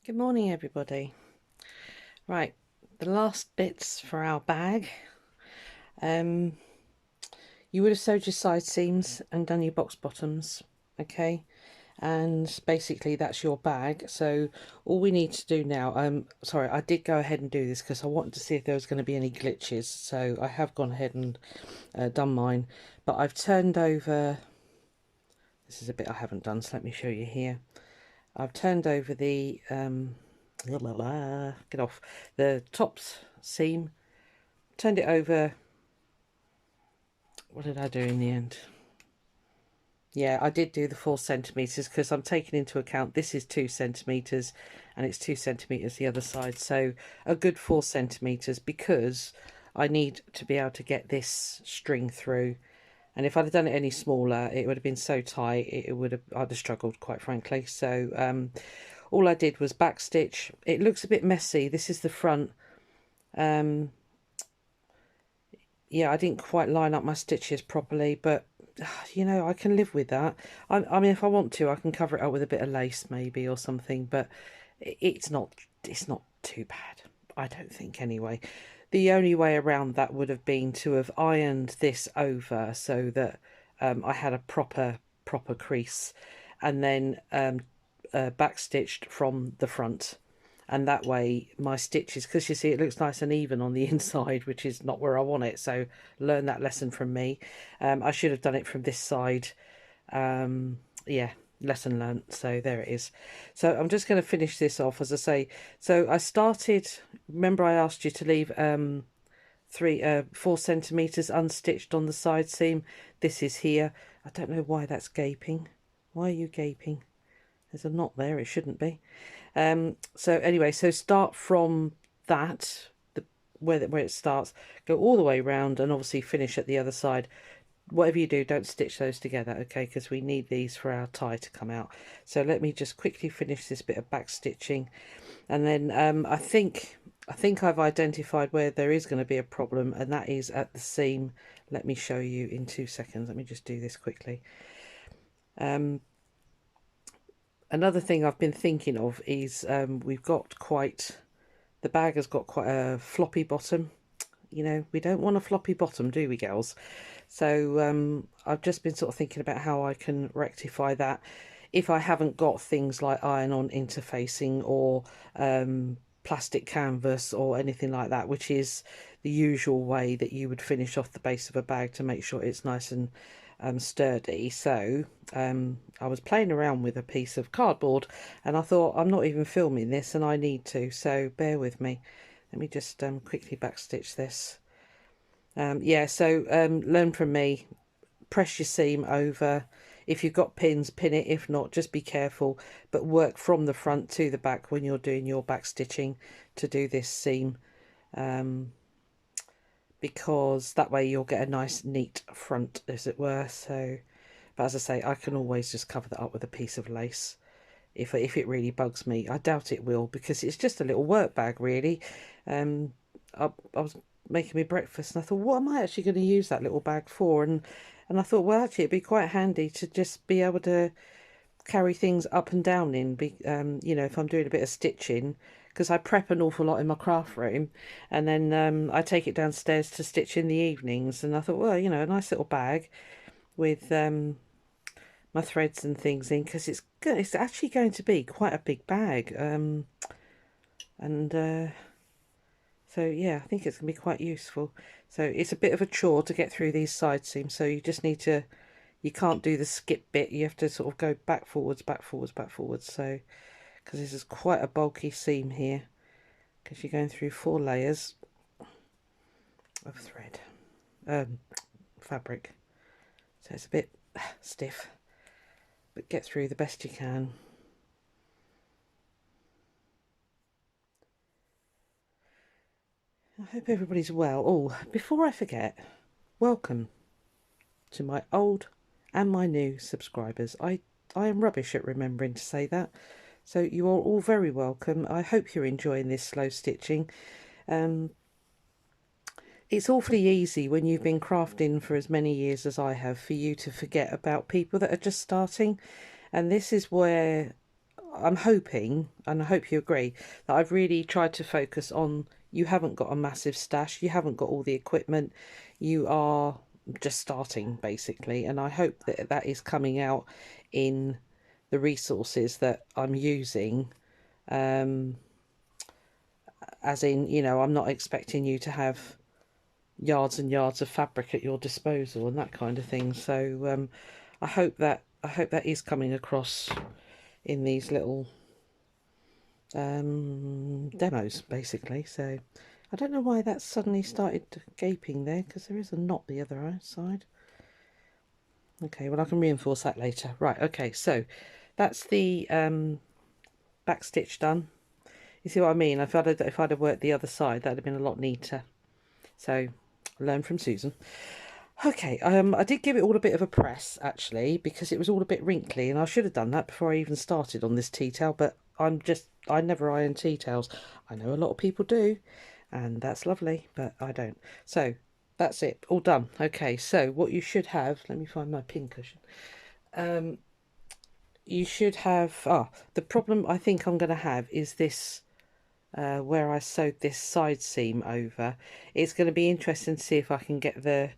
Good morning, everybody. Right, the last bits for our bag. You would have sewed your side seams and done your box bottoms, okay? And basically that's your bag. So all we need to do now, sorry, I did go ahead and do this because I wanted to see if there was going to be any glitches. So I have gone ahead and done mine, but I've turned over, this is a bit I haven't done, so let me show you here. I've turned over the get off the top seam, turned it over. What did I do in the end? Yeah, I did do the 4 centimeters because I'm taking into account this is 2 centimeters and it's 2 centimeters the other side, so a good 4 centimeters because I need to be able to get this string through. And if I'd have done it any smaller, it would have been so tight, I'd have struggled, quite frankly. So all I did was back stitch. It looks a bit messy. This is the front. Yeah, I didn't quite line up my stitches properly, but you know, I can live with that. I mean, if I want to, I can cover it up with a bit of lace maybe or something, but it's not too bad, I don't think, anyway. The only way around that would have been to have ironed this over so that I had a proper crease, and then back stitched from the front. And that way my stitches, because you see it looks nice and even on the inside, which is not where I want it, so learn that lesson from me. I should have done it from this side. Yeah, lesson learnt. So there it is. So I'm just going to finish this off, as I say. So I started, remember I asked you to leave 4 centimeters unstitched on the side seam. This is here. I don't know why that's gaping. Why are you gaping? There's a knot there, it shouldn't be. So anyway, so start from that, where it starts, go all the way around and obviously finish at the other side. Whatever you do, don't stitch those together, okay, because we need these for our tie to come out. So let me just quickly finish this bit of back stitching, and then I think I've identified where there is going to be a problem, and that is at the seam. Let me show you in 2 seconds. Let me just do this quickly. Another thing I've been thinking of is we've got quite, the bag has got quite a floppy bottom. You know, we don't want a floppy bottom, do we, girls? So I've just been sort of thinking about how I can rectify that if I haven't got things like iron-on interfacing or plastic canvas or anything like that, which is the usual way that you would finish off the base of a bag to make sure it's nice and sturdy. So I was playing around with a piece of cardboard and I thought, I'm not even filming this and I need to, so bear with me. Let me just quickly backstitch this. Yeah, so learn from me, press your seam over. If you've got pins, pin it. If not, just be careful, but work from the front to the back when you're doing your back stitching to do this seam, because that way you'll get a nice neat front, as it were. So, but as I say, I can always just cover that up with a piece of lace if it really bugs me. I doubt it will, because it's just a little work bag, really. I was making me breakfast and I thought, what am I actually going to use that little bag for? And I thought, well, actually it'd be quite handy to just be able to carry things up and down in, you know, if I'm doing a bit of stitching, because I prep an awful lot in my craft room, and then I take it downstairs to stitch in the evenings. And I thought, well, you know, a nice little bag with my threads and things in, because it's actually going to be quite a big bag, so yeah, I think it's going to be quite useful. So it's a bit of a chore to get through these side seams, so you just need to, you can't do the skip bit, you have to sort of go back forwards, back forwards, back forwards. So, because this is quite a bulky seam here, because you're going through 4 layers of thread, fabric. So it's a bit stiff, but get through the best you can. I hope everybody's well. Oh, before I forget, welcome to my old and my new subscribers. I am rubbish at remembering to say that. So you are all very welcome. I hope you're enjoying this slow stitching. It's awfully easy when you've been crafting for as many years as I have for you to forget about people that are just starting. And this is where I'm hoping, and I hope you agree, that I've really tried to focus on, you haven't got a massive stash, you haven't got all the equipment, you are just starting basically, and I hope that that is coming out in the resources that I'm using. As in, you know, I'm not expecting you to have yards and yards of fabric at your disposal and that kind of thing. So I hope that is coming across in these little demos basically. So I don't know why that suddenly started gaping there, because there is a knot the other side. Okay, well I can reinforce that later. Right, okay, so that's the back stitch done. You see what I mean? If I'd have worked the other side, that'd have been a lot neater. So learn from Susan. Okay, I did give it all a bit of a press actually, because it was all a bit wrinkly, and I should have done that before I even started on this tea towel, but I never iron tea towels. I know a lot of people do, and that's lovely, but I don't. So that's it, all done. Okay, so what you should have, let me find my pin cushion. You should have, the problem I think I'm going to have is this, where I sewed this side seam over. It's going to be interesting to see if I can get the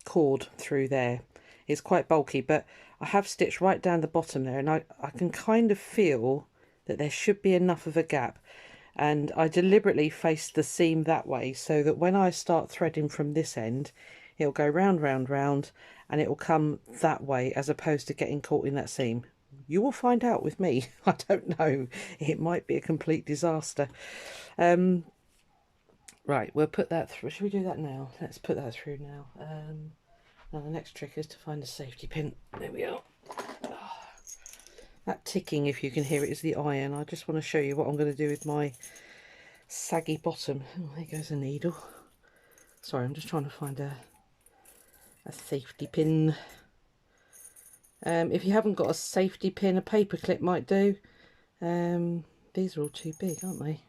cord through there. It's quite bulky, but I have stitched right down the bottom there, and I can kind of feel that there should be enough of a gap, and I deliberately faced the seam that way so that when I start threading from this end, it'll go round, round, round, and it will come that way as opposed to getting caught in that seam. You will find out with me. I don't know, it might be a complete disaster. Right, we'll put that through. Should we do that now? Let's put that through now. Now the next trick is to find a safety pin. There we are. Oh, that ticking, if you can hear it, is the iron. I just want to show you what I'm going to do with my saggy bottom. Oh, there goes a needle. Sorry, I'm just trying to find a safety pin. If you haven't got a safety pin, a paper clip might do. These are all too big, aren't they?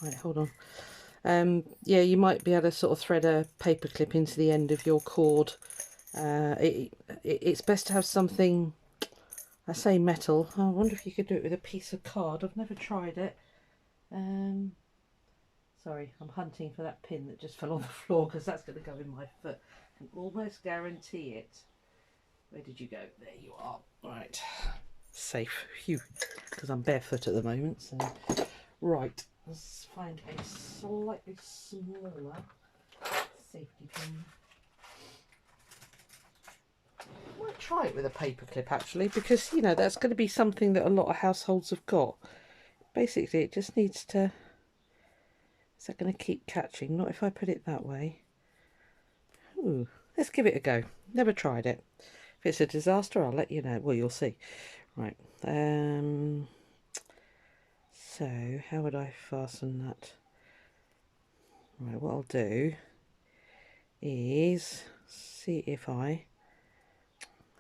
Right, hold on. Yeah, you might be able to sort of thread a paper clip into the end of your cord. It's best to have something, I say metal. I wonder if you could do it with a piece of card. I've never tried it. Sorry, I'm hunting for that pin that just fell on the floor, because that's going to go in my foot. I can almost guarantee it. Where did you go? There you are. Right, safe. Phew, because I'm barefoot at the moment. So right, let's find a slightly smaller safety pin. I might try it with a paper clip actually, because you know that's going to be something that a lot of households have got. Basically, it just needs to. Is that going to keep catching? Not if I put it that way. Ooh, let's give it a go. Never tried it. If it's a disaster, I'll let you know. Well, you'll see. Right. So, how would I fasten that? Right, what I'll do is see if I...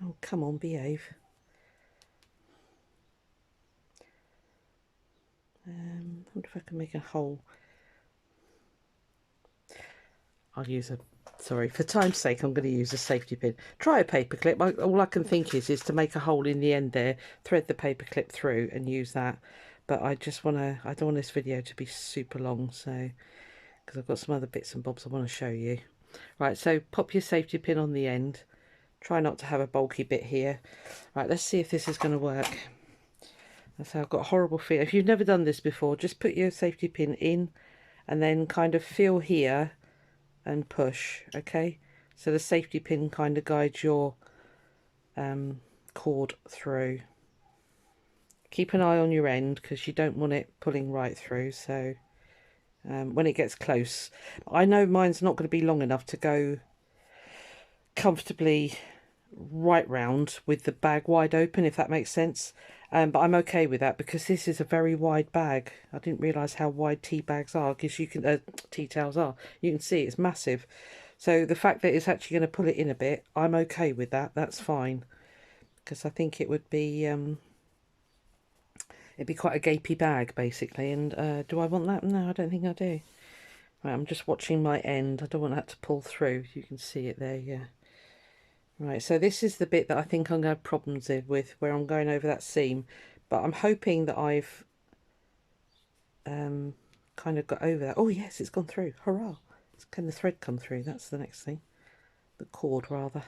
Oh, come on, behave. I wonder if I can make a hole. I'll use a... Sorry, for time's sake, I'm going to use a safety pin. Try a paper clip. All I can think is to make a hole in the end there, thread the paper clip through and use that. But I just want to... I don't want this video to be super long, so... Because I've got some other bits and bobs I want to show you. Right, so pop your safety pin on the end. Try not to have a bulky bit here. Right, let's see if this is going to work. So I've got a horrible feel. If you've never done this before, just put your safety pin in and then kind of feel here and push, okay? So the safety pin kind of guides your cord through. Keep an eye on your end because you don't want it pulling right through. So when it gets close, I know mine's not going to be long enough to go comfortably right round with the bag wide open, if that makes sense. But I'm okay with that because this is a very wide bag. I didn't realise how wide tea bags are, because you can tea towels are. You can see it's massive. So the fact that it's actually going to pull it in a bit, I'm okay with that. That's fine, because I think it would be it'd be quite a gapey bag basically. And do I want that? No, I don't think I do. Right, I'm just watching my end. I don't want that to pull through. You can see it there, yeah. Right, so this is the bit that I think I'm going to have problems with, where I'm going over that seam. but I'm hoping that I've kind of got over that. Oh yes, it's gone through. Hurrah! Can the thread come through? That's the next thing. The cord, rather.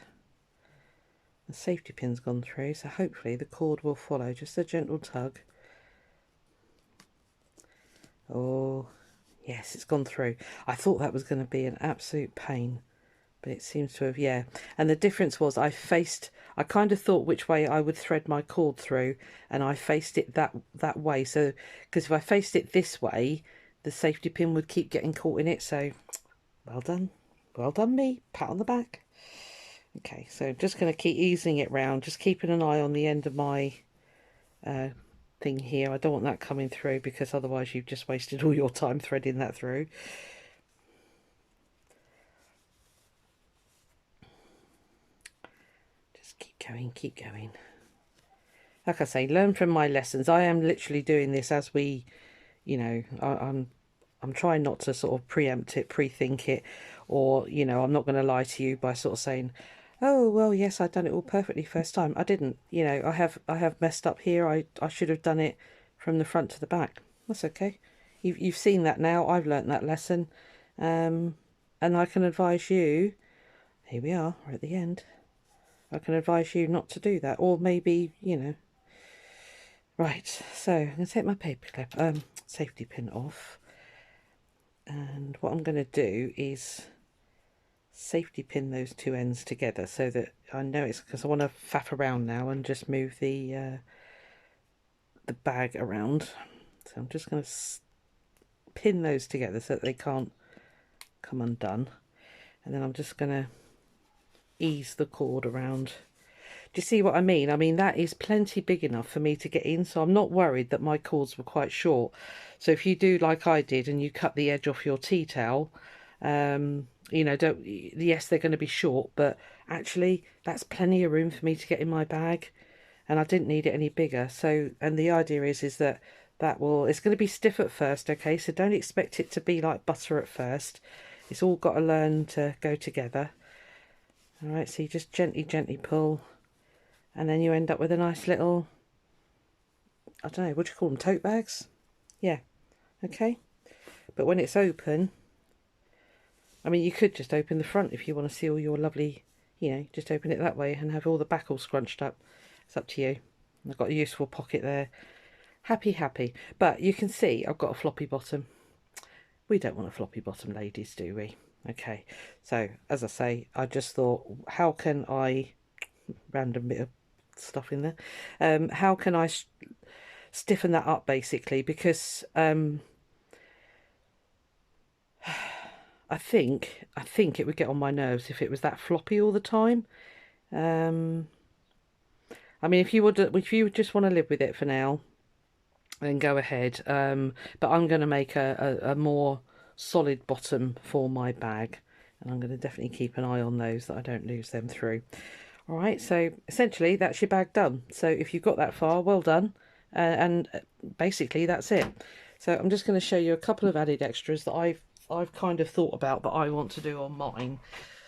The safety pin's gone through, so hopefully the cord will follow. Just a gentle tug. Oh, yes, it's gone through. I thought that was going to be an absolute pain, but it seems to have, yeah. And the difference was I kind of thought which way I would thread my cord through, and I faced it that way. So, because if I faced it this way, the safety pin would keep getting caught in it. So, well done. Well done me. Pat on the back. Okay, so just going to keep easing it round, just keeping an eye on the end of my thing here. I don't want that coming through because otherwise you've just wasted all your time threading that through. Just keep going, keep going. Like I say, learn from my lessons. I am literally doing this as we, you know, I'm trying not to sort of preempt it, pre-think it, or, you know, I'm not going to lie to you by sort of saying, oh, well, yes, I've done it all perfectly first time. I didn't, you know, I have messed up here. I should have done it from the front to the back. That's okay. You've seen that now. I've learnt that lesson. And I can advise you, here we are, we're at the end. I can advise you not to do that. Or maybe, you know. Right, so I'm going to take my paper clip, safety pin off. And what I'm going to do is safety pin those two ends together so that I know it's, because I want to faff around now and just move the bag around. So I'm just going to pin those together so that they can't come undone, and then I'm just going to ease the cord around. Do you see what I mean? I mean, that is plenty big enough for me to get in, so I'm not worried that my cords were quite short. So if you do like I did and you cut the edge off your tea towel, you know, yes, they're going to be short, but actually that's plenty of room for me to get in my bag, and I didn't need it any bigger. So, and the idea is that it's going to be stiff at first, okay, so don't expect it to be like butter at first. It's all got to learn to go together. All right, so you just gently pull, and then you end up with a nice little, I don't know, what do you call them, tote bags? Yeah, okay. But when it's open, I mean, you could just open the front if you want to see all your lovely, you know, just open it that way and have all the back all scrunched up. It's up to you. I've got a useful pocket there. Happy. But you can see I've got a floppy bottom. We don't want a floppy bottom, ladies, do we? Okay, so as I say, I just thought, how can I, random bit of stuff in there, how can I stiffen that up, basically, because I think it would get on my nerves if it was that floppy all the time. I mean, if you just want to live with it for now, then go ahead. But I'm going to make a more solid bottom for my bag, and I'm going to definitely keep an eye on those that I don't lose them through. All right, so essentially that's your bag done. So if you've got that far, well done. And basically that's it. So I'm just going to show you a couple of added extras that I've kind of thought about that I want to do on mine.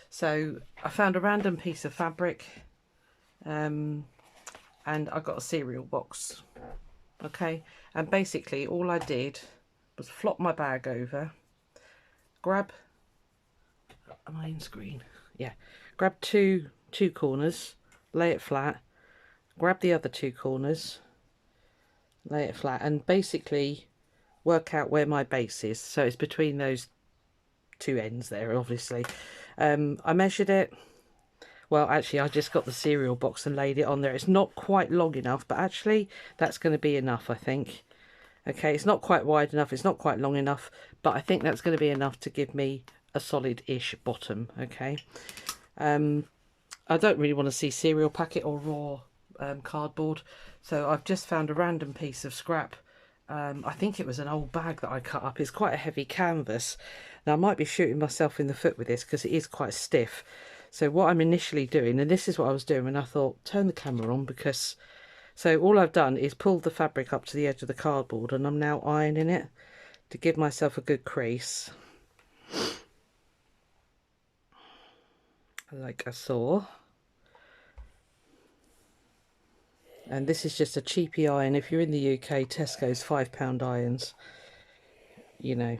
So I found a random piece of fabric, and I got a cereal box. Okay, and basically all I did was flop my bag over, grab, am I in screen? Yeah, grab two corners, lay it flat, grab the other two corners, lay it flat, and basically work out where my base is. So it's between those two ends there, obviously. I measured it. Well, actually, I just got the cereal box and laid it on there. It's not quite long enough, but actually that's going to be enough, I think. Okay, it's not quite wide enough, it's not quite long enough, but I think that's going to be enough to give me a solid-ish bottom, okay? I don't really want to see cereal packet or raw cardboard, so I've just found a random piece of scrap. I think it was an old bag that I cut up. It's quite a heavy canvas. Now, I might be shooting myself in the foot with this because it is quite stiff. So what I'm initially doing, and this is what I was doing when I thought, turn the camera on, because... So all I've done is pulled the fabric up to the edge of the cardboard, and I'm now ironing it to give myself a good crease, like I saw. And this is just a cheapy iron. If you're in the UK, Tesco's £5 irons, you know,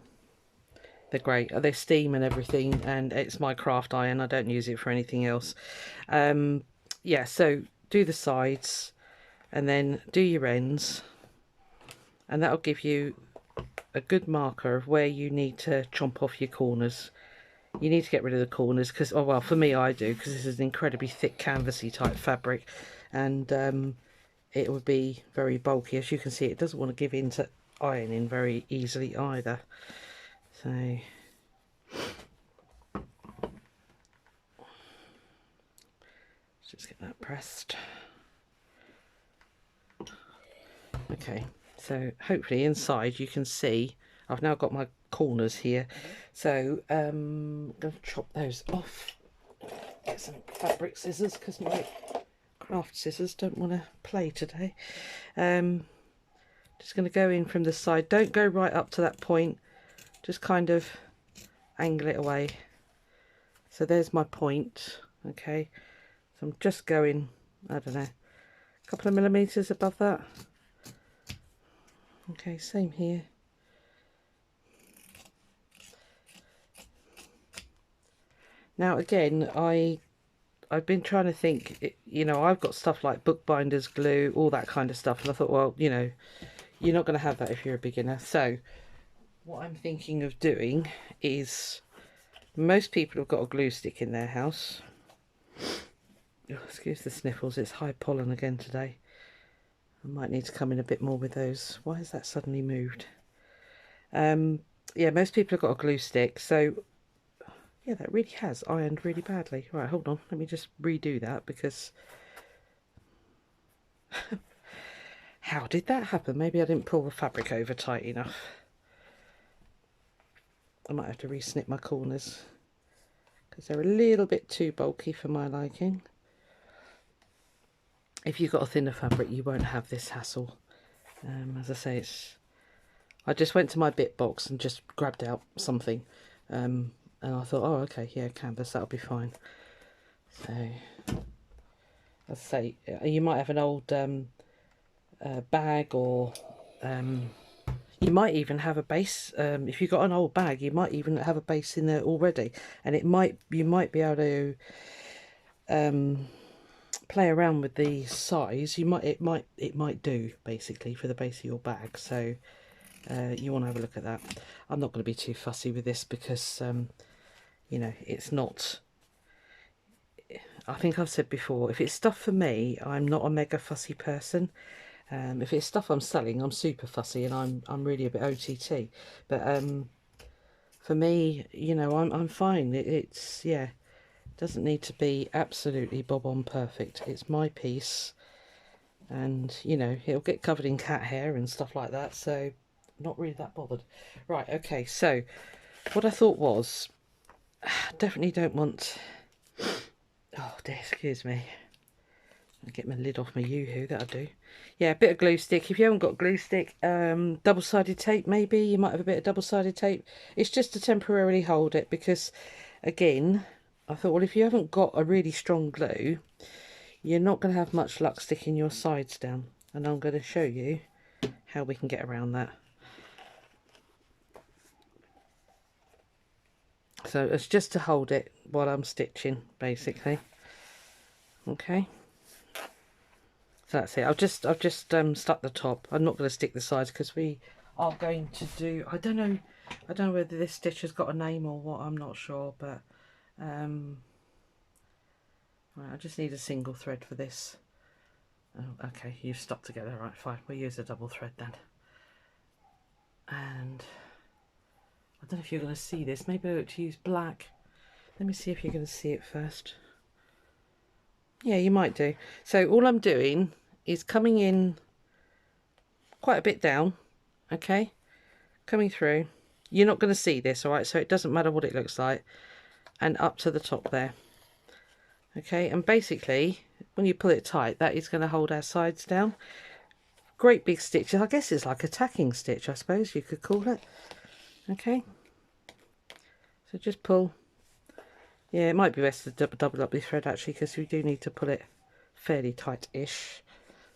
they're great. They steam and everything, and it's my craft iron. I don't use it for anything else. Yeah, so do the sides and then do your ends, and that'll give you a good marker of where you need to chomp off your corners. You need to get rid of the corners because, oh well, for me I do, because this is an incredibly thick canvasy type fabric, and it would be very bulky. As you can see, it doesn't want to give in to ironing very easily either. So just get that pressed. Okay, so hopefully inside you can see I've now got my corners here. So I'm going to chop those off. Get some fabric scissors because my craft scissors don't want to play today. Just going to go in from the side. Don't go right up to that point. Just kind of angle it away. So there's my point. Okay, so I'm just going, I don't know, a couple of millimeters above that. Okay, same here. Now again, I've been trying to think, you know, I've got stuff like bookbinders, glue, all that kind of stuff, and I thought, well, you know, you're not going to have that if you're a beginner. So what I'm thinking of doing is, most people have got a glue stick in their house. Oh, excuse the sniffles, it's high pollen again today. I might need to come in a bit more with those. Why has that suddenly moved? Yeah, most people have got a glue stick, so yeah, that really has ironed really badly. Right, hold on, let me just redo that, because how did that happen? Maybe I didn't pull the fabric over tight enough. I might have to re-snip my corners because they're a little bit too bulky for my liking. If you've got a thinner fabric, you won't have this hassle. As I say, I just went to my bit box and just grabbed out something, and I thought, oh, okay, yeah, canvas, that'll be fine. So, as I say, you might have an old bag, or you might even have a base. If you've got an old bag, you might even have a base in there already, and you might be able to play around with the size. It might do basically for the base of your bag. So you want to have a look at that. I'm not going to be too fussy with this because you know, it's not, I think I've said before, if it's stuff for me, I'm not a mega fussy person. If it's stuff I'm selling, I'm super fussy, and I'm really a bit OTT. But for me, you know, I'm fine. It's yeah, doesn't need to be absolutely bob on perfect. It's my piece, and you know, it'll get covered in cat hair and stuff like that, so not really that bothered. Right, okay, so what I thought was, definitely don't want, oh dear, excuse me, I'll get my lid off my Yoo-hoo, that'll do. Yeah, a bit of glue stick. If you haven't got glue stick, double-sided tape maybe, you might have a bit of double-sided tape. It's just to temporarily hold it, because again, I thought, well, if you haven't got a really strong glue, you're not going to have much luck sticking your sides down, and I'm going to show you how we can get around that. So it's just to hold it while I'm stitching, basically. Okay. So that's it. I've just stuck the top. I'm not going to stick the sides because we are going to do, I don't know whether this stitch has got a name or what, I'm not sure, but right, I just need a single thread for this. Oh, okay, you've stuck together, right, fine. We'll use a double thread then. And I don't know if you're going to see this. Maybe I ought to use black. Let me see if you're going to see it first. Yeah, you might do. So all I'm doing is coming in quite a bit down, okay? Coming through. You're not going to see this, all right? So it doesn't matter what it looks like. And up to the top there. Okay, and basically, when you pull it tight, that is going to hold our sides down. Great big stitch. I guess it's like a tacking stitch, I suppose you could call it. Okay. So just pull. Yeah, it might be best to double up the thread actually, because we do need to pull it fairly tight-ish.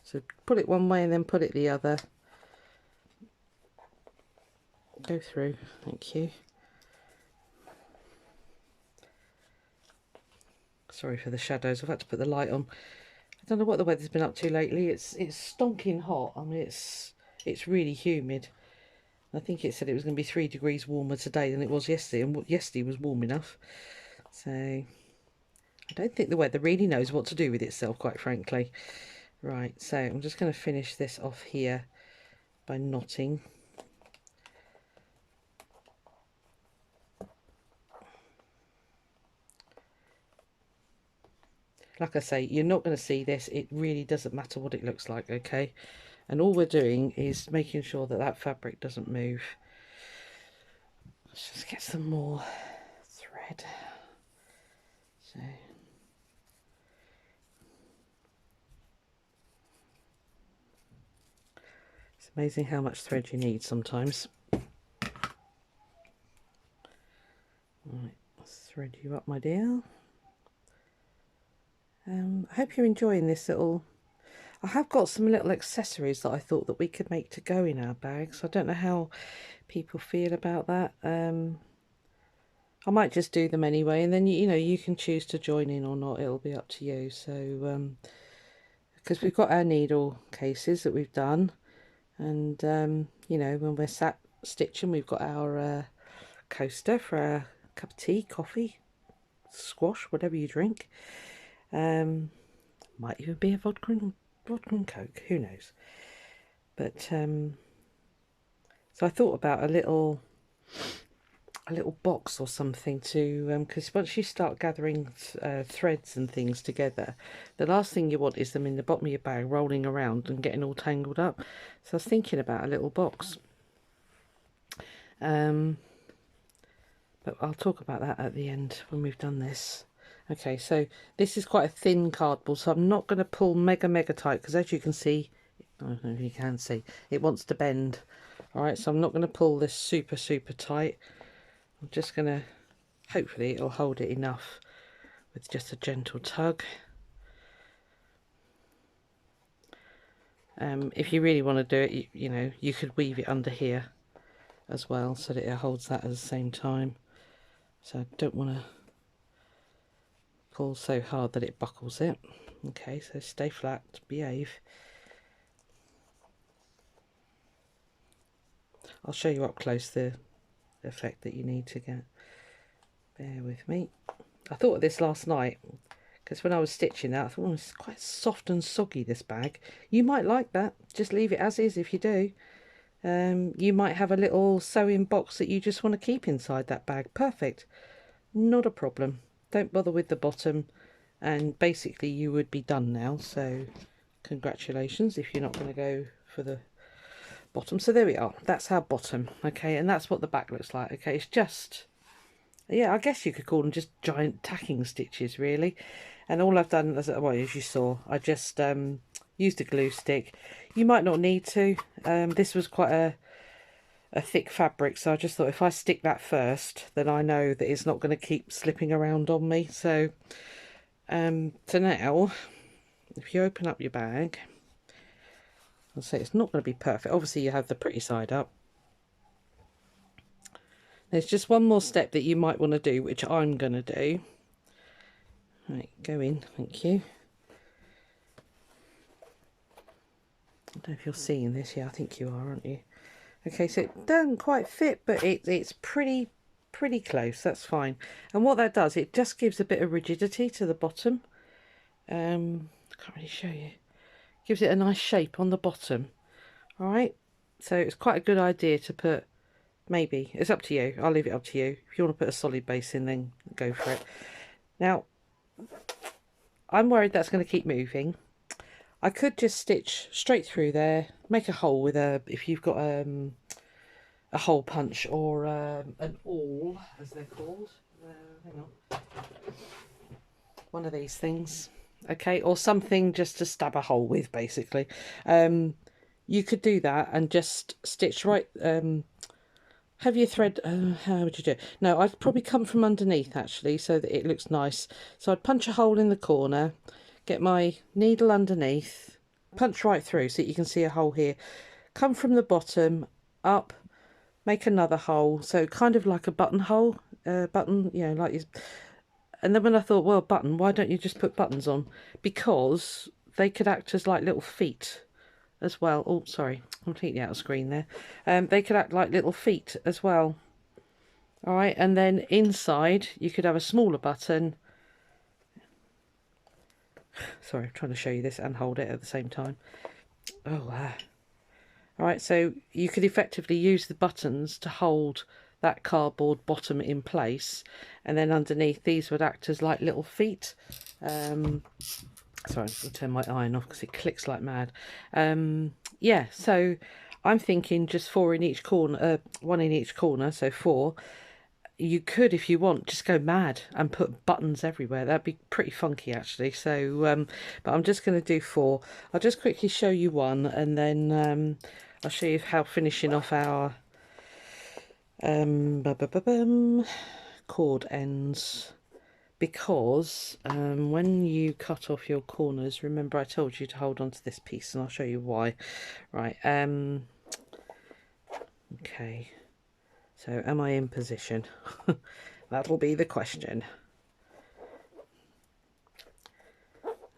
So pull it one way and then pull it the other. Go through, thank you. Sorry for the shadows, I've had to put the light on. I don't know what the weather's been up to lately. It's stonking hot. I mean, it's really humid. I think it said it was going to be 3 degrees warmer today than it was yesterday, and yesterday was warm enough. So I don't think the weather really knows what to do with itself, quite frankly. Right, so I'm just going to finish this off here by knotting. Like I say, you're not going to see this. It really doesn't matter what it looks like, okay? And all we're doing is making sure that that fabric doesn't move. Let's just get some more thread. So it's amazing how much thread you need sometimes. Right, let's thread you up, my dear. I hope you're enjoying this little... I have got some little accessories that I thought that we could make to go in our bags. I don't know how people feel about that. I might just do them anyway, and then you know, you can choose to join in or not. It'll be up to you. So because we've got our needle cases that we've done, and you know, when we're sat stitching, we've got our coaster for our cup of tea, coffee, squash, whatever you drink. Might even be a vodka and coke, who knows. But so I thought about a little box or something to, because once you start gathering threads and things together, the last thing you want is them in the bottom of your bag rolling around and getting all tangled up. So I was thinking about a little box, but I'll talk about that at the end when we've done this. Okay, so this is quite a thin cardboard, so I'm not going to pull mega tight, because as you can see, I don't know if you can see, it wants to bend. Alright, so I'm not going to pull this super tight. I'm just going to, hopefully it'll hold it enough with just a gentle tug. If you really want to do it, you know, you could weave it under here as well, so that it holds that at the same time. So I don't want to pull so hard that it buckles it. Okay, so stay flat, behave. I'll show you up close the effect that you need to get. Bear with me. I thought of this last night, because when I was stitching that, I thought, oh, it's quite soft and soggy, this bag. You might like that. Just leave it as is if you do. You might have a little sewing box that you just want to keep inside that bag. Perfect. Not a problem. Don't bother with the bottom, and basically you would be done now. So congratulations if you're not going to go for the bottom. So there we are. That's our bottom. Okay, and that's what the back looks like. Okay, it's just, yeah, I guess you could call them just giant tacking stitches, really. And all I've done, as well, as you saw, I just used a glue stick. You might not need to. This was quite a thick fabric, so I just thought if I stick that first, then I know that it's not going to keep slipping around on me. So now, if you open up your bag, I'll say it's not going to be perfect. Obviously you have the pretty side up. There's just one more step that you might want to do, which I'm going to do. Right, go in, thank you. I don't know if you're seeing this. Yeah, I think you are, aren't you? Okay, so it doesn't quite fit, but it's pretty close. That's fine. And what that does, it just gives a bit of rigidity to the bottom. I can't really show you. Gives it a nice shape on the bottom. All right. So it's quite a good idea to put. Maybe it's up to you. I'll leave it up to you. If you want to put a solid base in, then go for it. Now, I'm worried that's going to keep moving. I could just stitch straight through there, make a hole with a, if you've got a hole punch or an awl, as they're called. Hang on. One of these things, okay, or something just to stab a hole with, basically. You could do that and just stitch right. Have your thread, how would you do it? No, I'd probably come from underneath, actually, so that it looks nice. So I'd punch a hole in the corner, get my needle underneath, punch right through so you can see a hole here. Come from the bottom up, make another hole, so kind of like a buttonhole, button, you know, like you. And then when I thought, well, button, why don't you just put buttons on? Because they could act as like little feet as well. Oh, sorry, completely out of screen there. They could act like little feet as well. All right, and then inside you could have a smaller button. Sorry, I'm trying to show you this and hold it at the same time. Oh, wow. All right, so you could effectively use the buttons to hold that cardboard bottom in place, and then underneath these would act as like little feet. Sorry, I'm going to turn my iron off because it clicks like mad. Yeah, so I'm thinking just four in each corner, one in each corner, so four. You could, if you want, just go mad and put buttons everywhere. That'd be pretty funky, actually. So, but I'm just going to do four. I'll just quickly show you one, and then I'll show you how finishing off our cord ends. Because when you cut off your corners, remember I told you to hold on to this piece, and I'll show you why. Right, okay. So am I in position? That'll be the question.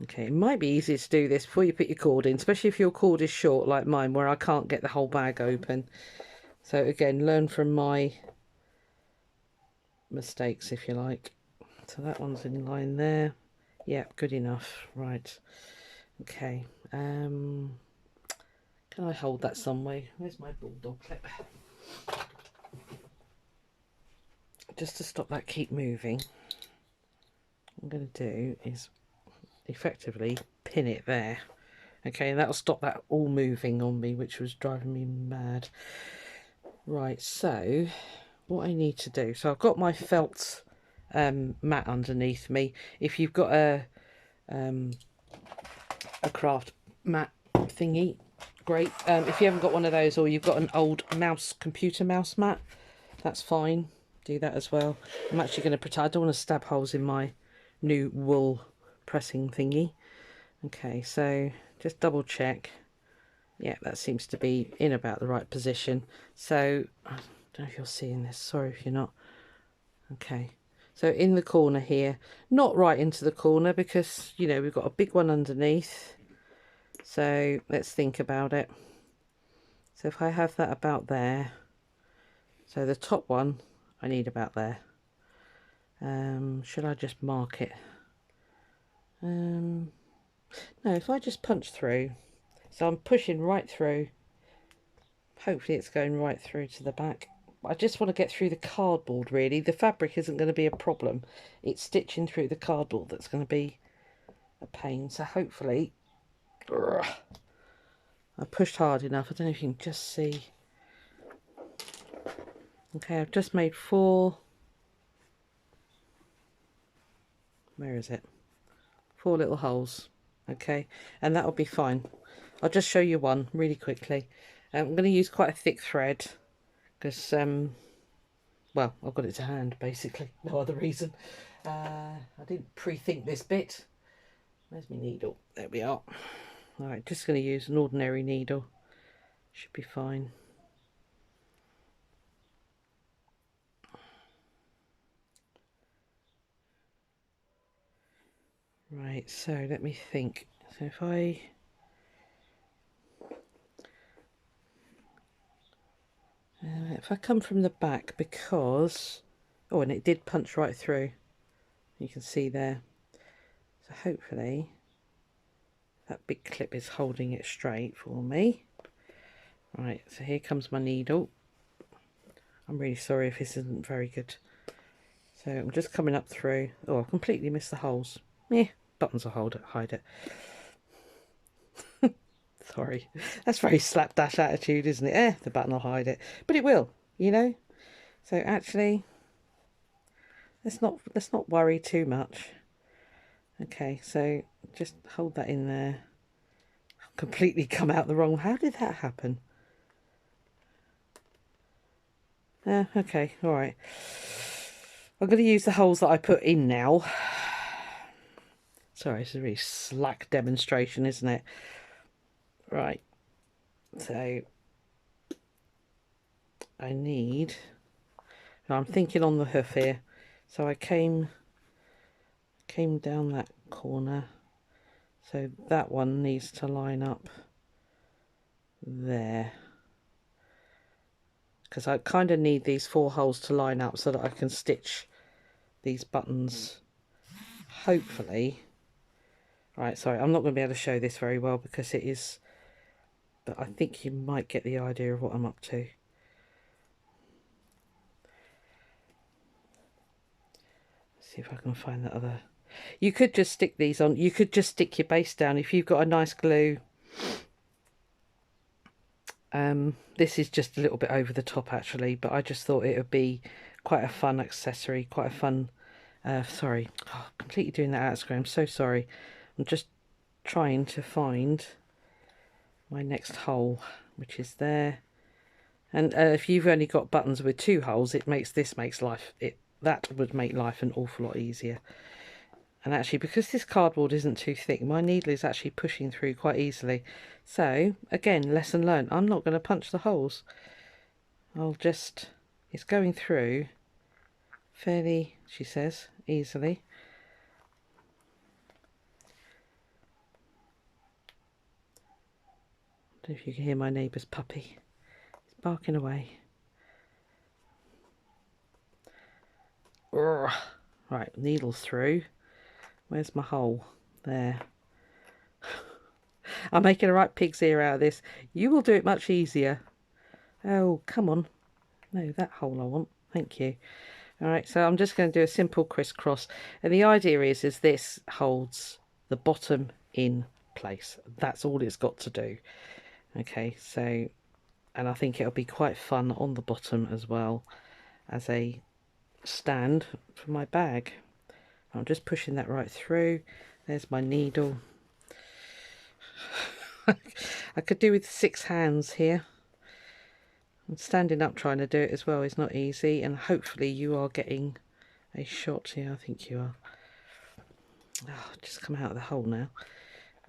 Okay, it might be easier to do this before you put your cord in, especially if your cord is short like mine, where I can't get the whole bag open. So again, learn from my mistakes, if you like. So that one's in line there. Yeah, good enough. Right. Okay. Can I hold that some way? Where's my bulldog clip? Just to stop that keep moving, what I'm going to do is effectively pin it there. Okay, and that'll stop that all moving on me, which was driving me mad. Right, so what I need to do, so I've got my felt mat underneath me. If you've got a craft mat thingy, great. If you haven't got one of those, or you've got an old computer mouse mat, that's fine. Do that as well. I'm actually going to pretend I don't want to stab holes in my new wool pressing thingy. Okay, so just double check. Yeah, that seems to be in about the right position. So I don't know if you're seeing this, sorry if you're not. Okay, so in the corner here, not right into the corner, because you know we've got a big one underneath. So let's think about it. So if I have that about there, so the top one I need about there. Should I just mark it? No, if I just punch through, so I'm pushing right through, hopefully it's going right through to the back. I just want to get through the cardboard, really. The fabric isn't going to be a problem. It's stitching through the cardboard that's going to be a pain. So hopefully, I pushed hard enough. I don't know if you can just see. Okay, I've just made four. Where is it? 4 little holes. Okay, and that'll be fine. I'll just show you one really quickly. I'm going to use quite a thick thread because, well, I've got it to hand basically. No other reason. I didn't pre-think this bit. Where's my needle? There we are. Alright, just going to use an ordinary needle. Should be fine. Right, so let me think. So if I come from the back, because oh, and it did punch right through, you can see there. So hopefully that big clip is holding it straight for me. Right, so here comes my needle. I'm really sorry if this isn't very good. So I'm just coming up through. Oh, I've completely missed the holes. Yeah, buttons will hide it. Sorry, that's very slapdash attitude, isn't it? The button will hide it, but it will, you know. So actually, let's not worry too much. Okay, so just hold that in there. Completely come out the wrong. How did that happen? Okay, all right. I'm going to use the holes that I put in now. Sorry, it's a really slack demonstration, isn't it? Right, so I need, now I'm thinking on the hoof here, so I came down that corner, so that one needs to line up there, because I kind of need these 4 holes to line up so that I can stitch these buttons, hopefully. Right, sorry, I'm not going to be able to show this very well because it is, but I think you might get the idea of what I'm up to. See if I can find that other. You could just stick these on. You could just stick your base down if you've got a nice glue. This is just a little bit over the top actually, but I just thought it would be quite a fun accessory, quite a fun. Sorry, oh, completely doing that out of screen. I'm so sorry. I'm just trying to find my next hole, which is there. And if you've only got buttons with 2 holes, that would make life an awful lot easier. And actually, because this cardboard isn't too thick, my needle is actually pushing through quite easily. So again, lesson learned, I'm not going to punch the holes. It's going through fairly, she says, easily. I don't know if you can hear my neighbour's puppy. He's barking away. Urgh. Right, needles through. Where's my hole? There. I'm making a right pig's ear out of this. You will do it much easier. Oh, come on. No, that hole I want. Thank you. Alright, so I'm just going to do a simple crisscross. And the idea is this holds the bottom in place. That's all it's got to do. Okay, so, and I think it'll be quite fun on the bottom as well as a stand for my bag. I'm just pushing that right through. There's my needle. I could do with 6 hands here. And standing up trying to do it as well is not easy, and hopefully you are getting a shot here. I think you are. Oh, just come out of the hole now.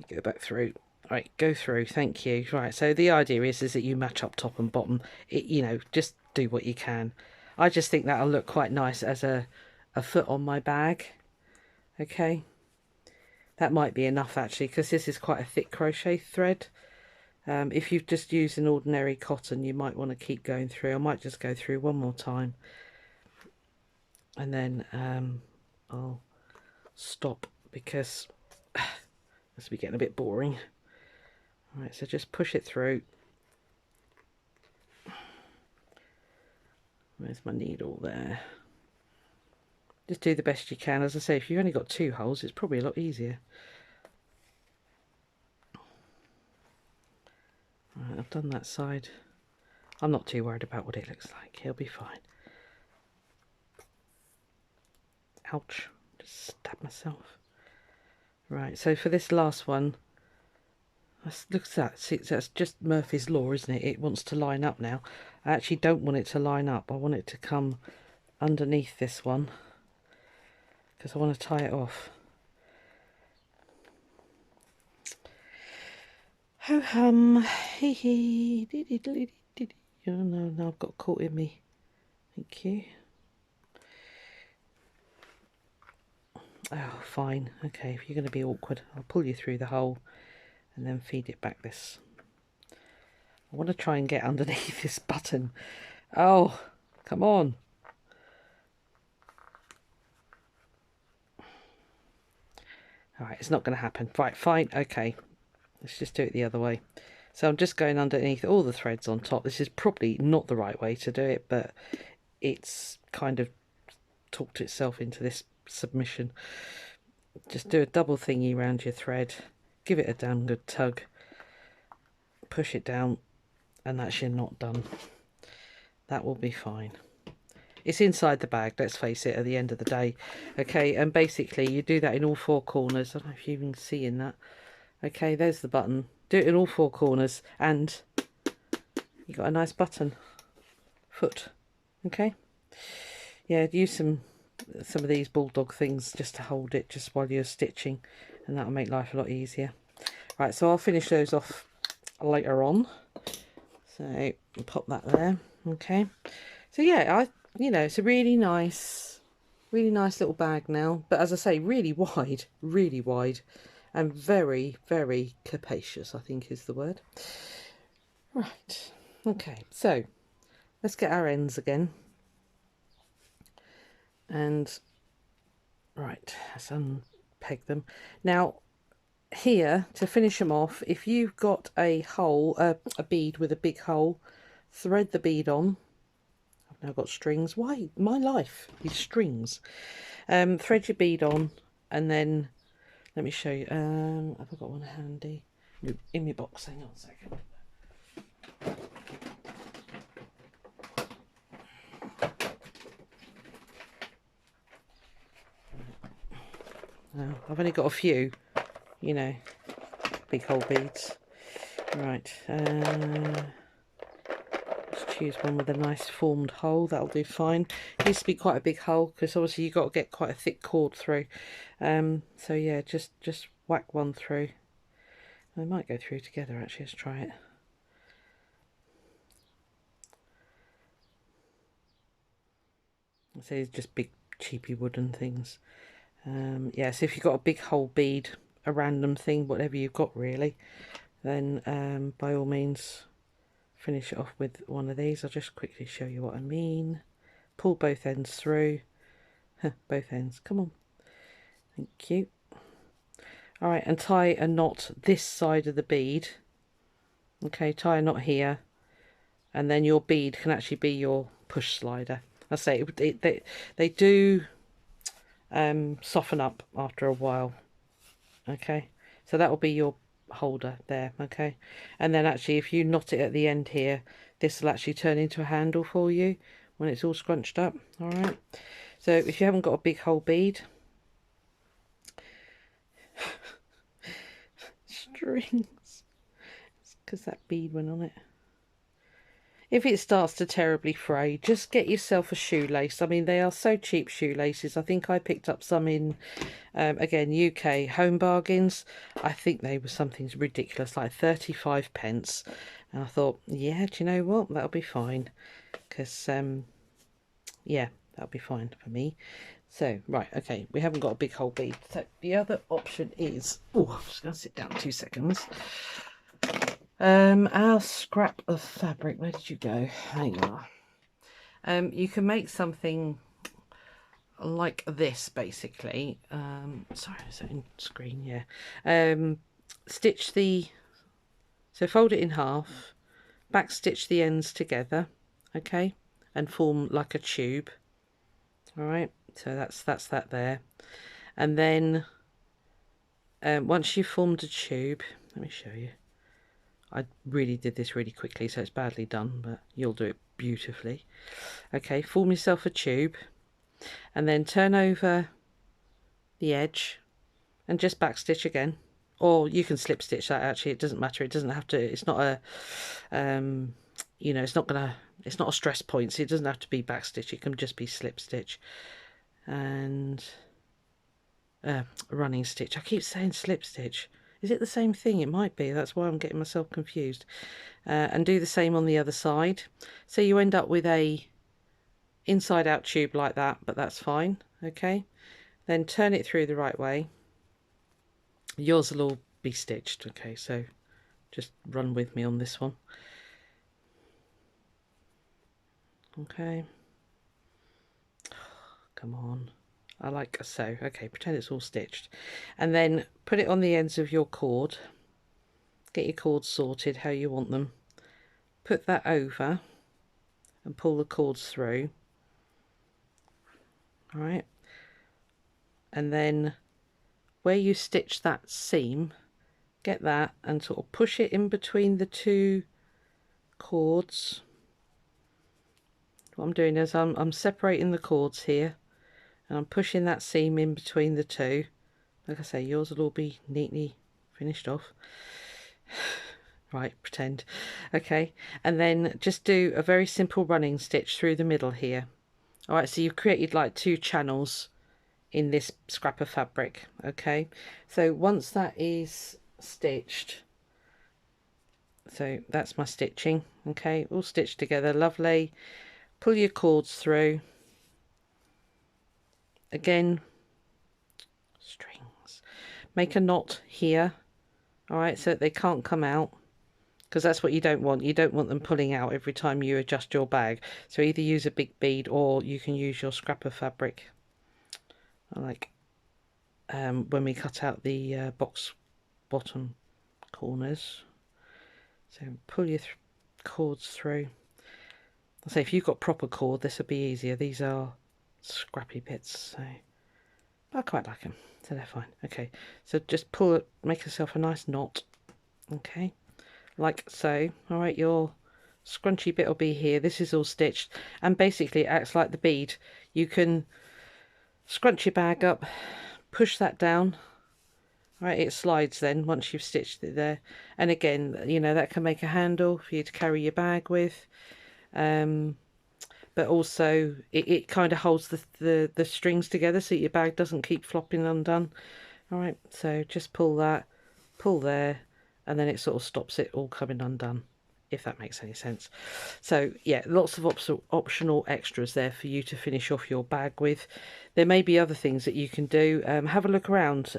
Go back through. Right, go through. Thank you. Right, so the idea is that you match up top and bottom. You know, just do what you can. I just think that'll look quite nice as a foot on my bag. Okay, that might be enough actually, because this is quite a thick crochet thread. If you've just used an ordinary cotton, you might want to keep going through. I might just go through one more time, and then I'll stop because this will be getting a bit boring. All right, so just push it through. Where's my needle there? Just do the best you can. As I say, if you've only got 2 holes, it's probably a lot easier. Right, I've done that side. I'm not too worried about what it looks like. He'll be fine. Ouch. Just stabbed myself. Right, so for this last one, look at that. See, that's just Murphy's Law, isn't it? It wants to line up now. I actually don't want it to line up. I want it to come underneath this one, because I want to tie it off. Ho hum, hee hee, dee dee dee dee dee. Oh no, I've got caught in me. Thank you. Oh, fine. Okay, if you're going to be awkward, I'll pull you through the hole and then feed it back this. I want to try and get underneath this button. Oh, come on. Alright, it's not going to happen. Right, fine, okay. Let's just do it the other way. So I'm just going underneath all the threads on top. This is probably not the right way to do it, but it's kind of talked itself into this submission. Just do a double thingy around your thread. Give it a damn good tug. Push it down, and that's your knot done. That will be fine. It's inside the bag, let's face it, at the end of the day. Okay, and basically you do that in all 4 corners. I don't know if you can see in that. Okay, there's the button. Do it in all 4 corners, and you got a nice button foot. Okay, yeah, use some of these bulldog things just to hold it just while you're stitching, and that'll make life a lot easier. Right, so I'll finish those off later on. So pop that there. Okay. So yeah, you know, it's a really nice little bag now. But as I say, really wide, and very, very capacious, I think is the word. Right. Okay. So let's get our ends again. And right, let's unpeg them. Now here, to finish them off, if you've got a hole, a bead with a big hole, thread the bead on. I've now got strings. Why? My life, these strings. Thread your bead on, and then let me show you. Have I got one handy? No, in my box. Hang on a second. I've only got a few, you know, big hole beads. Right. Let's choose one with a nice formed hole. That'll do fine. It needs to be quite a big hole because obviously you've got to get quite a thick cord through. So yeah, just whack one through. They might go through together actually. Let's try it. So it's just big cheapy wooden things. Yeah, so if you've got a big hole bead, a random thing, whatever you've got really, then by all means finish it off with one of these. I'll just quickly show you what I mean. Pull both ends through. Both ends, come on. Thank you. Alright, and tie a knot this side of the bead. Okay, tie a knot here, and then your bead can actually be your push slider. I say they do soften up after a while. Okay, so that will be your holder there. Okay, and then actually if you knot it at the end here, this will actually turn into a handle for you when it's all scrunched up. All right, so if you haven't got a big hole bead, strings, because that bead went on it. If it starts to terribly fray, just get yourself a shoelace. I mean, they are so cheap, shoelaces. I think I picked up some in, again, UK Home Bargains. I think they were something ridiculous, like 35 pence. And I thought, yeah, do you know what? That'll be fine. Because, yeah, that'll be fine for me. So, right, okay, we haven't got a big hole bead. So the other option is, oh, I'm just going to sit down 2 seconds. Our scrap of fabric, where did you go? There you are. You can make something like this, basically. Sorry, is that in screen? Yeah. Stitch the, so fold it in half, back stitch the ends together, okay, and form like a tube. All right, so that's that there. And then once you've formed a tube, let me show you. I really did this really quickly, so it's badly done, but you'll do it beautifully. Okay, form yourself a tube, and then turn over the edge and just back stitch again. Or you can slip stitch that, actually, it doesn't matter. It doesn't have to, it's not a, you know, it's not a stress point, so it doesn't have to be back stitch. It can just be slip stitch. And running stitch. I keep saying slip stitch. Is it the same thing? It might be. That's why I'm getting myself confused. And do the same on the other side. So you end up with a inside out tube like that, but that's fine. Okay. Then turn it through the right way. Yours will all be stitched. Okay, so just run with me on this one. Okay. Come on. I like so. Okay, pretend it's all stitched. And then put it on the ends of your cord. Get your cords sorted how you want them. Put that over and pull the cords through. All right. And then where you stitch that seam, get that and sort of push it in between the two cords. What I'm doing is I'm separating the cords here, and I'm pushing that seam in between the two. Like I say, yours will all be neatly finished off. Right, pretend. Okay, and then just do a very simple running stitch through the middle here. All right, so you've created like 2 channels in this scrap of fabric. Okay, so once that is stitched, So that's my stitching. Okay, all stitched together, lovely. Pull your cords through. Again, strings. Make a knot here, all right, so that they can't come out, because that's what you don't want. You don't want them pulling out every time you adjust your bag. So either use a big bead or you can use your scrap of fabric, like when we cut out the box bottom corners. So pull your cords through. I say if you've got proper cord, this will be easier. These are scrappy bits, so I quite like them, so they're fine. Okay, so just pull it, make yourself a nice knot. Okay, like so. All right, your scrunchy bit will be here. This is all stitched, and basically it acts like the bead. You can scrunch your bag up, push that down. Right, it slides then once you've stitched it there, and again, you know, that can make a handle for you to carry your bag with. But also it kind of holds the strings together so your bag doesn't keep flopping undone. All right, so just pull that, pull there, and then it sort of stops it all coming undone, if that makes any sense. So yeah, lots of optional extras there for you to finish off your bag with. There may be other things that you can do. Have a look around.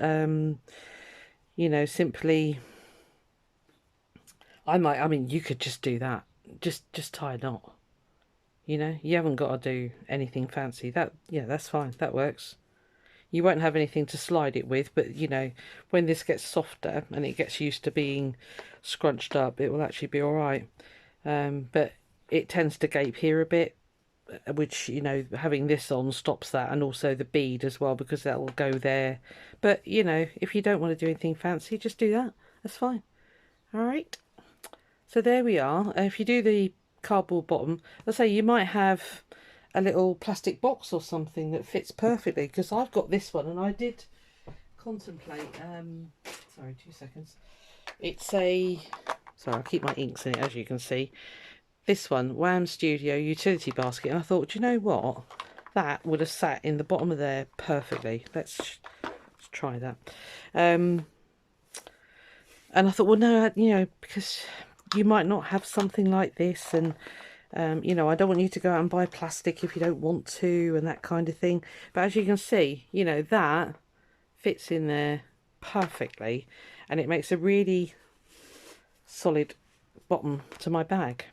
You know, simply, I mean, you could just do that. Just tie a knot. You know, you haven't got to do anything fancy. Yeah, that's fine. That works. You won't have anything to slide it with, but you know, when this gets softer and it gets used to being scrunched up, it will actually be all right. But it tends to gape here a bit, which, you know, having this on stops that, and also the bead as well, because that will go there. But you know, if you don't want to do anything fancy, just do that. That's fine. All right. So there we are. If you do the cardboard bottom, let's say you might have a little plastic box or something that fits perfectly, because I've got this one and I did contemplate, sorry, 2 seconds. It's a, sorry, I keep my inks in it, as you can see. This one, Wham Studio utility basket, and I thought, do you know what, that would have sat in the bottom of there perfectly. Let's try that. And I thought, well, no, you know, because you might not have something like this, and you know, I don't want you to go out and buy plastic if you don't want to, and that kind of thing. But as you can see, you know, that fits in there perfectly, and it makes a really solid bottom to my bag.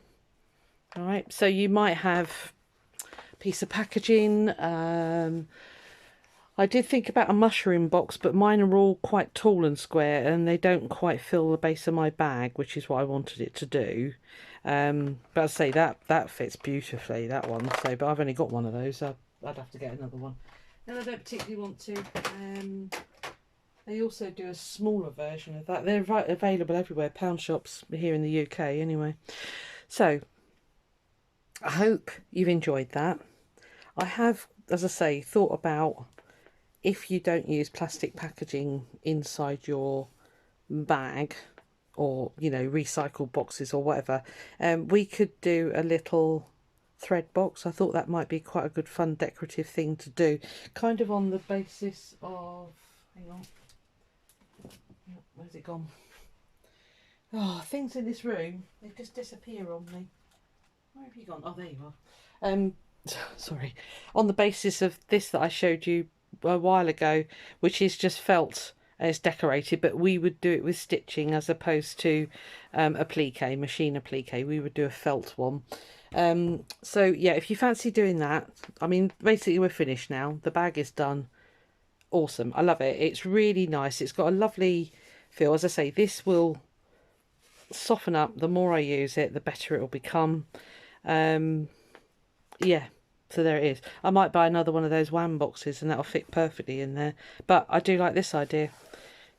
All right, so you might have a piece of packaging. I did think about a mushroom box, but mine are all quite tall and square, and they don't quite fill the base of my bag, which is what I wanted it to do. But I'd say that fits beautifully, that one. So, but I've only got one of those. I'd have to get another one. And I don't particularly want to. They also do a smaller version of that. They're available everywhere, pound shops here in the UK anyway. So, I hope you've enjoyed that. I have, as I say, thought about, if you don't use plastic packaging inside your bag, or, you know, recycled boxes or whatever, we could do a little thread box. I thought that might be quite a good fun decorative thing to do, kind of on the basis of, hang on, where's it gone? Oh, things in this room, they just disappear on me. Where have you gone? Oh, there you are. Sorry, on the basis of this that I showed you a while ago, which is just felt and it's decorated, but we would do it with stitching as opposed to a plique, machine applique. We would do a felt one. So yeah, if you fancy doing that, I mean, basically we're finished now. The bag is done. Awesome. I love it. It's really nice. It's got a lovely feel. As I say, this will soften up. The more I use it, the better it will become. Yeah, so there it is. I might buy another one of those Wham boxes and that'll fit perfectly in there. But I do like this idea.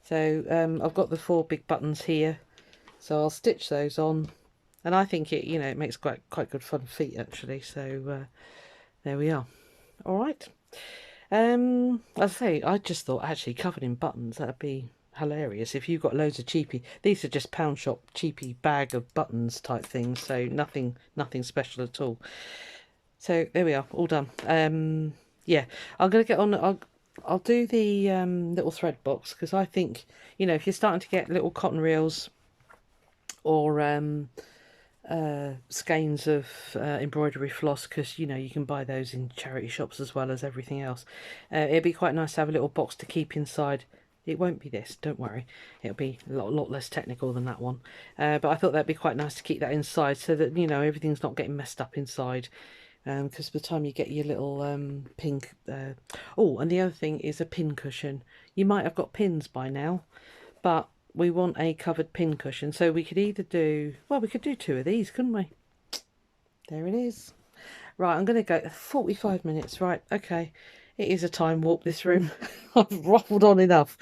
So I've got the 4 big buttons here, so I'll stitch those on. And I think it, you know, it makes quite good fun feet actually. So there we are. All right. As I say, I just thought actually covered in buttons, that'd be hilarious. If you've got loads of cheapy, these are just pound shop cheapy bag of buttons type things, so nothing special at all. So there we are, all done. Yeah, I'm gonna get on. I'll do the little thread box, because I think, you know, if you're starting to get little cotton reels or skeins of embroidery floss, because you know you can buy those in charity shops as well as everything else. It'd be quite nice to have a little box to keep inside. It won't be this, don't worry. It'll be a lot less technical than that one. But I thought that'd be quite nice to keep that inside, so that you know everything's not getting messed up inside. Because by the time you get your little pink... oh, and the other thing is a pin cushion. You might have got pins by now, but we want a covered pin cushion. So we could either do... well, we could do 2 of these, couldn't we? There it is. Right, I'm going to go 45 minutes. Right, okay. It is a time warp, this room. I've ruffled on enough.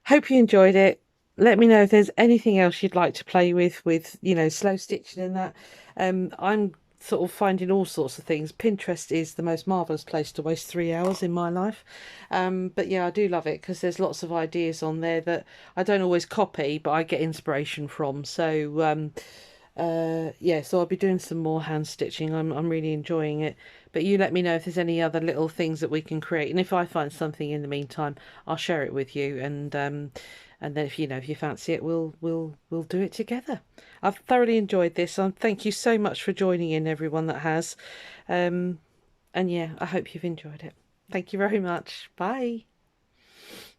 Hope you enjoyed it. Let me know if there's anything else you'd like to play with, you know, slow stitching and that. I'm sort of finding all sorts of things. Pinterest is the most marvellous place to waste 3 hours in my life. But yeah, I do love it because there's lots of ideas on there that I don't always copy, but I get inspiration from. So yeah, so I'll be doing some more hand stitching. I'm really enjoying it. But you let me know if there's any other little things that we can create, and if I find something in the meantime, I'll share it with you. And then if you know, if you fancy it, we'll do it together. I've thoroughly enjoyed this. Thank you so much for joining in, everyone that has. And yeah, I hope you've enjoyed it. Thank you very much. Bye.